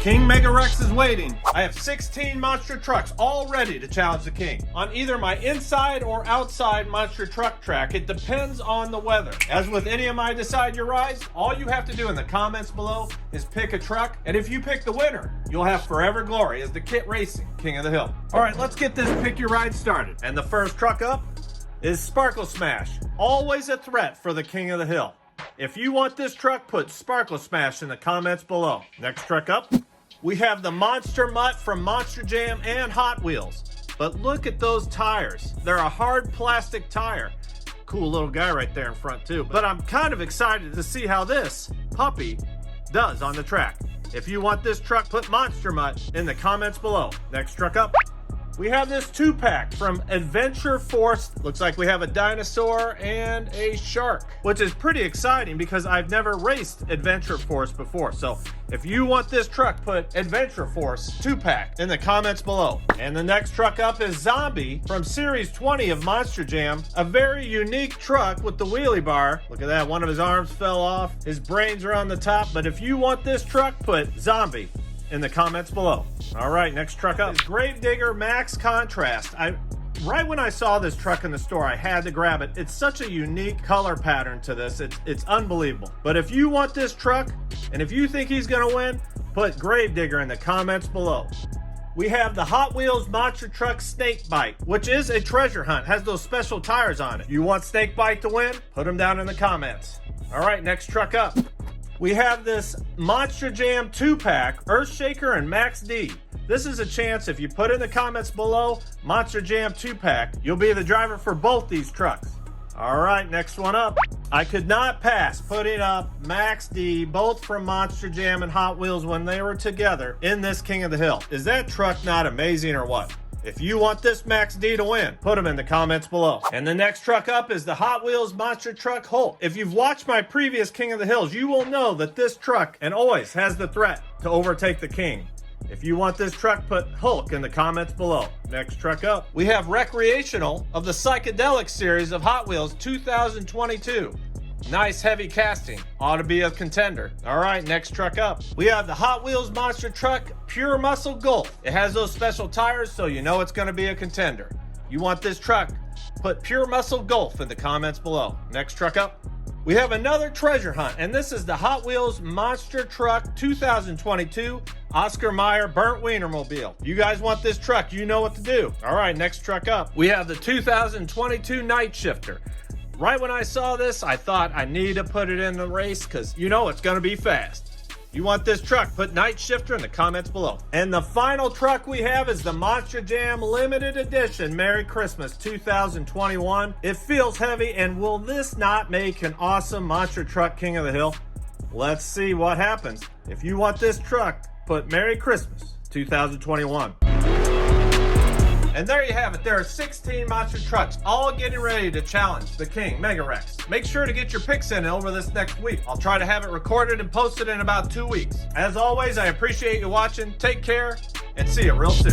King Mega Wrex is waiting. I have 16 monster trucks all ready to challenge the king on either my inside or outside monster truck track. It depends on the weather. As with any of my Decide Your Rides, all you have to do in the comments below is pick a truck, and if you pick the winner, you'll have forever glory as the KITT Racing King of the Hill. All right, let's get this Pick Your Ride started. And the first truck up is Sparkle Smash. Always a threat for the King of the Hill. If you want this truck, put Sparkle Smash in the comments below. Next truck up, we have the Monster Mutt from Monster Jam and Hot Wheels. But look at those tires. They're a hard plastic tire. Cool little guy right there in front too. But I'm kind of excited to see how this puppy does on the track. If you want this truck, put Monster Mutt in the comments below. Next truck up, we have this 2-pack from Adventure Force. Looks like we have a dinosaur and a shark, which is pretty exciting because I've never raced Adventure Force before. So if you want this truck, put Adventure Force 2-pack in the comments below. And the next truck up is Zombie from Series 20 of Monster Jam. A very unique truck with the wheelie bar. Look at that, one of his arms fell off. His brains are on the top. But if you want this truck, put Zombie in the comments below. All right, next truck up is Gravedigger Max Contrast. Right when I saw this truck in the store, I had to grab it. It's such a unique color pattern to this. It's unbelievable. But if you want this truck, and if you think he's gonna win, put Gravedigger in the comments below. We have the Hot Wheels Monster Truck Snake Bite, which is a treasure hunt, has those special tires on it. You want Snake Bite to win? Put them down in the comments. All right, next truck up, we have this Monster Jam 2-pack, Earthshaker and Max D. This is a chance, if you put in the comments below, Monster Jam 2-pack, you'll be the driver for both these trucks. All right, next one up. I could not pass putting up Max D, both from Monster Jam and Hot Wheels when they were together in this King of the Hill. Is that truck not amazing or what? If you want this Max D to win, put them in the comments below. And the next truck up is the Hot Wheels Monster Truck Hulk. If you've watched my previous King of the Hills, you will know that this truck and always has the threat to overtake the king. If you want this truck, put Hulk in the comments below. Next truck up, we have Recreational of the Psychedelic series of Hot Wheels 2022. Nice heavy casting, ought to be a contender. All right, next truck up, we have the Hot Wheels Monster Truck Pure Muscle Golf. It has those special tires, so you know it's gonna be a contender. You want this truck, put Pure Muscle Golf in the comments below. Next truck up, we have another treasure hunt, and this is the Hot Wheels Monster Truck 2022 Oscar Mayer Burnt Wienermobile. You guys want this truck, you know what to do. All right, next truck up, we have the 2022 Night Shifter. Right when I saw this, I thought I need to put it in the race because you know it's going to be fast. You want this truck, put Night Shifter in the comments below. And the final truck we have is the Monster Jam Limited Edition Merry Christmas 2021. It feels heavy, and will this not make an awesome Monster Truck King of the Hill? Let's see what happens. If you want this truck, put Merry Christmas 2021. And there you have it. There are 16 monster trucks all getting ready to challenge the King Mega Wrex. Make sure to get your picks in over this next week. I'll try to have it recorded and posted in about 2 weeks. As always, I appreciate you watching. Take care and see you real soon.